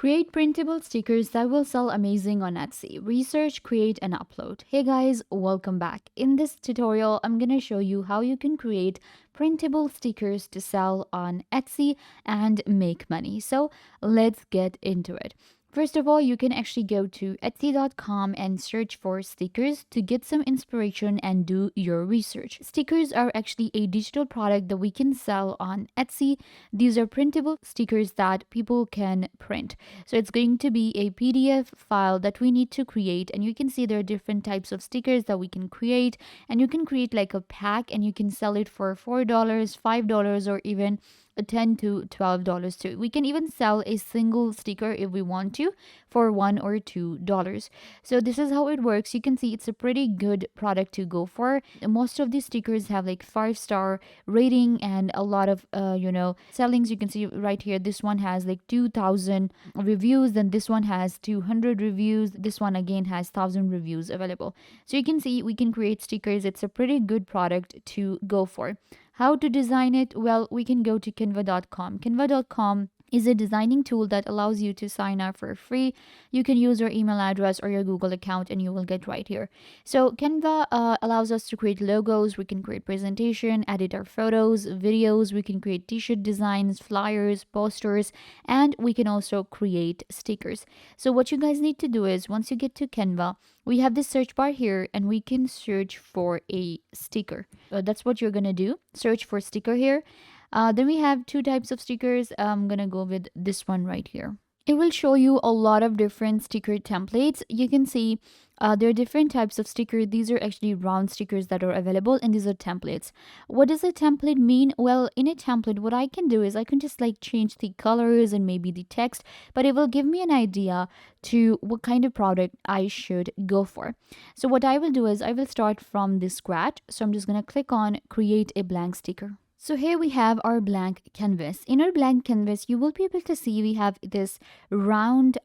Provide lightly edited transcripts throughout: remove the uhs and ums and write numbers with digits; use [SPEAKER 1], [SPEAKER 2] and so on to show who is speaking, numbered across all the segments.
[SPEAKER 1] Create printable stickers that will sell amazing on Etsy. Research, create, and upload. Hey guys, welcome back. In this tutorial, I'm gonna show you how you can create printable stickers to sell on Etsy and make money. So let's get into it. First of all, you can actually go to etsy.com and search for stickers to get some inspiration and do your research. Stickers are actually a digital product that we can sell on Etsy. These are printable stickers that people can print. So it's going to be a PDF file that we need to create, and you can see there are different types of stickers that we can create, and you can create like a pack and you can sell it for $4, $5, or even $10 to $12 too. We can even sell a single sticker if we want to for $1 or $2. So this is how it works. You can see it's a pretty good product to go for. Most of these stickers have like 5-star rating and a lot of sellings. You can see right here, this one has like 2,000 reviews, then this one has 200 reviews, this one again has 1,000 reviews available. So you can see we can create stickers. It's a pretty good product to go for. How to design it? Well, we can go to canva.com. Canva.com is a designing tool that allows you to sign up for free. You can use your email address or your Google account and you will get right here. So Canva allows us to create logos. We can create presentation, edit our photos, videos. We can create t-shirt designs, flyers, posters, and we can also create stickers. So what you guys need to do is once you get to Canva, we have this search bar here and we can search for a sticker. That's what you're gonna do. Search for sticker here. Then we have two types of stickers. I'm gonna go with this one right here. It will show you a lot of different sticker templates. You can see there are different types of sticker. These are actually round stickers that are available, and these are templates. What does a template mean? Well, in a template, what I can do is I can just like change the colors and maybe the text, but it will give me an idea to what kind of product I should go for. So what I will do is I will start from the scratch. So I'm just gonna click on create a blank sticker. So here we have our blank canvas. In our blank canvas, you will be able to see we have this round,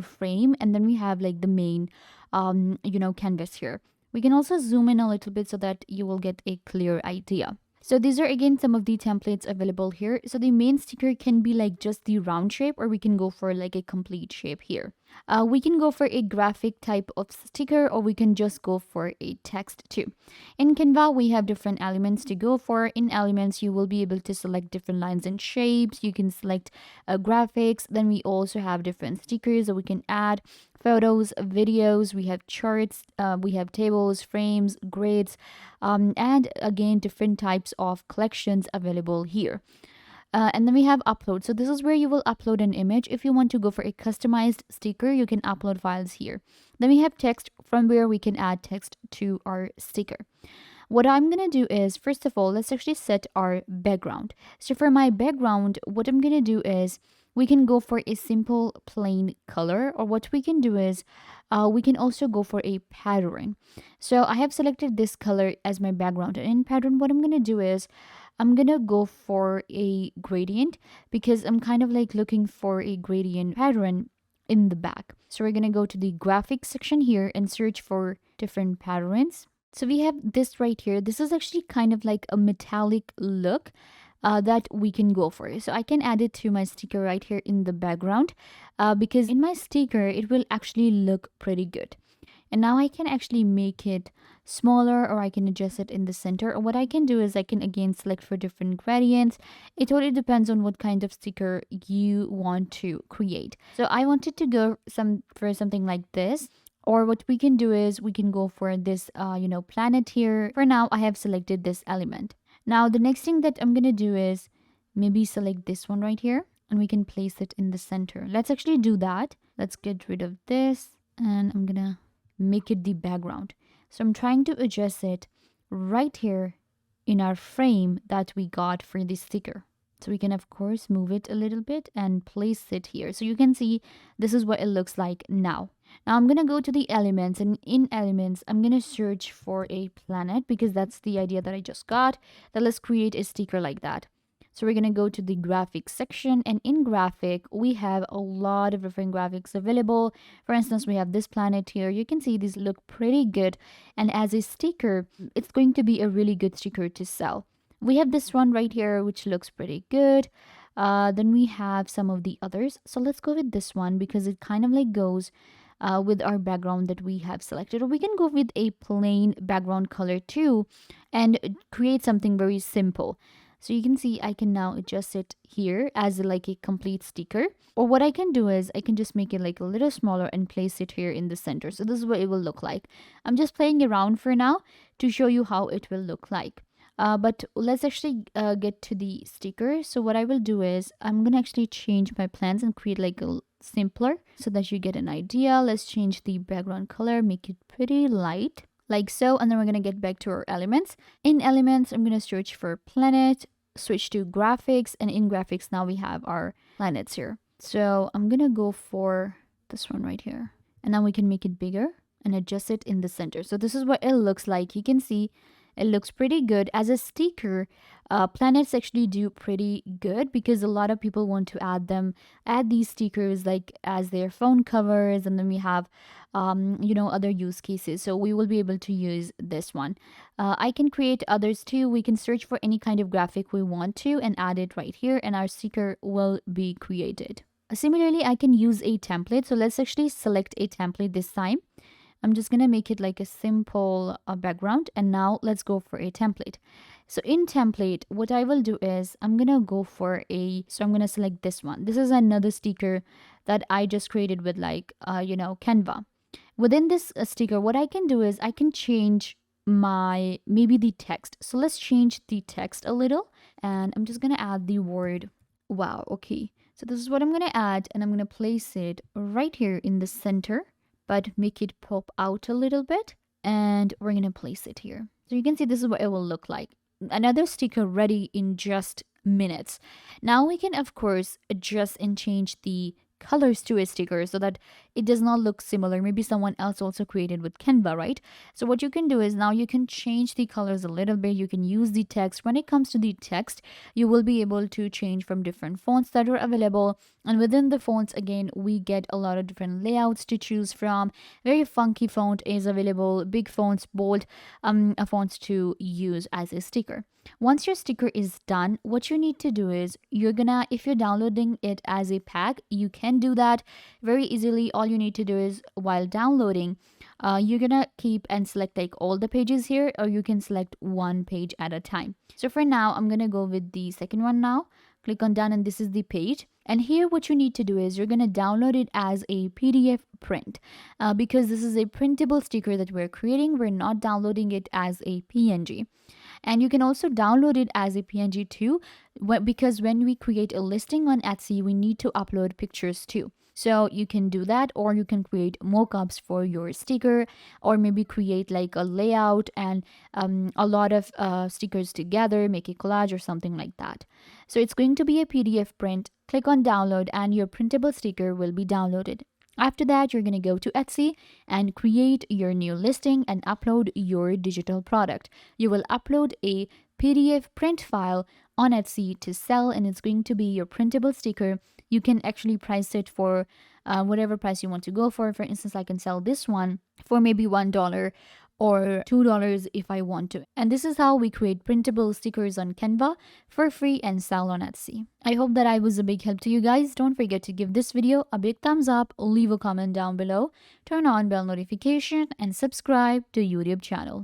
[SPEAKER 1] frame, and then we have like the main, canvas here. We can also zoom in a little bit so that you will get a clear idea. So these are again some of the templates available here. So the main sticker can be like just the round shape, or we can go for like a complete shape here. We can go for a graphic type of sticker, or we can just go for a text too. In Canva, we have different elements to go for. In elements, you will be able to select different lines and shapes. You can select graphics. Then we also have different stickers that we can add. Photos, videos, we have charts, we have tables, frames, grids, and again, different types of collections available here. And then we have upload. So this is where you will upload an image. If you want to go for a customized sticker, you can upload files here. Then we have text, from where we can add text to our sticker. What I'm going to do is, first of all, let's actually set our background. So for my background, what I'm going to do is we can go for a simple plain color, or what we can do is we can also go for a pattern. So I have selected this color as my background, and in pattern, what I'm going to do is I'm gonna go for a gradient because I'm kind of like looking for a gradient pattern in the back. So we're gonna go to the graphics section here and search for different patterns. So we have this right here. This is actually kind of like a metallic look that we can go for. So I can add it to my sticker right here in the background because in my sticker, it will actually look pretty good. And now I can actually make it smaller, or I can adjust it in the center. Or what I can do is I can again select for different gradients. It totally depends on what kind of sticker you want to create. So I wanted to go for something like this. Or what we can do is we can go for this, planet here. For now, I have selected this element. Now, the next thing that I'm going to do is maybe select this one right here, and we can place it in the center. Let's actually do that. Let's get rid of this, and I'm going to make it the background. So I'm trying to adjust it right here in our frame that we got for the sticker. So we can of course move it a little bit and place it here. So you can see this is what it looks like now. Now I'm going to go to the elements, and in elements, I'm going to search for a planet because that's the idea that I just got. Then let's create a sticker like that. So we're going to go to the graphics section, and in graphic, we have a lot of different graphics available. For instance, we have this planet here. You can see these look pretty good. And as a sticker, it's going to be a really good sticker to sell. We have this one right here, which looks pretty good. Then we have some of the others. So let's go with this one because it kind of like goes with our background that we have selected. Or we can go with a plain background color too and create something very simple. So you can see I can now adjust it here as like a complete sticker. Or what I can do is I can just make it like a little smaller and place it here in the center. So this is what it will look like. I'm just playing around for now to show you how it will look like. But let's actually get to the sticker. So what I will do is I'm gonna actually change my plans and create like a simpler so that you get an idea. Let's change the background color, make it pretty light like so, and then we're gonna get back to our elements. In elements, I'm gonna search for planet, switch to graphics, and in graphics now we have our planets here. So I'm gonna go for this one right here, and now we can make it bigger and adjust it in the center. So this is what it looks like. You can see it looks pretty good as a sticker. Planets actually do pretty good because a lot of people want to add these stickers like as their phone covers, and then we have other use cases. So we will be able to use this one. I can create others too. We can search for any kind of graphic we want to and add it right here, and our sticker will be created. Similarly, I can use a template. So let's actually select a template this time. I'm just gonna make it like a simple background, and now let's go for a template. So in template, what I will do is I'm gonna go for so I'm gonna select this one. This is another sticker that I just created with like Canva. Within this sticker, what I can do is I can change maybe the text. So let's change the text a little, and I'm just gonna add the word wow. Okay, so this is what I'm gonna add, and I'm gonna place it right here in the center, but make it pop out a little bit, and we're gonna place it here. So you can see this is what it will look like. Another sticker ready in just minutes. Now we can of course adjust and change the colors to a sticker so that it does not look similar. Maybe someone else also created with Canva, right? So what you can do is now you can change the colors a little bit. You can use the text. When it comes to the text, you will be able to change from different fonts that are available, and within the fonts again we get a lot of different layouts to choose from. Very funky font is available, big fonts, bold fonts to use as a sticker. Once your sticker is done, what you need to do is if you're downloading it as a pack, you can do that very easily. All you need to do is while downloading, you're gonna keep and select like all the pages here, or you can select one page at a time. So for now, I'm gonna go with the second one now. Click on done, and this is the page. And here what you need to do is you're going to download it as a PDF print because this is a printable sticker that we're creating. We're not downloading it as a PNG. And you can also download it as a PNG too, because when we create a listing on Etsy, we need to upload pictures too. So you can do that, or you can create mockups for your sticker, or maybe create like a layout and a lot of stickers together, make a collage or something like that. So it's going to be a PDF print. Click on download and your printable sticker will be downloaded. After that, you're going to go to Etsy and create your new listing and upload your digital product. You will upload a PDF print file on Etsy to sell, and it's going to be your printable sticker. You can actually price it for whatever price you want to go for. For instance, I can sell this one for maybe $1 or $2 if I want to. And this is how we create printable stickers on Canva for free and sell on Etsy. I hope that I was a big help to you guys. Don't forget to give this video a big thumbs up, leave a comment down below, turn on bell notification, and subscribe to YouTube channel.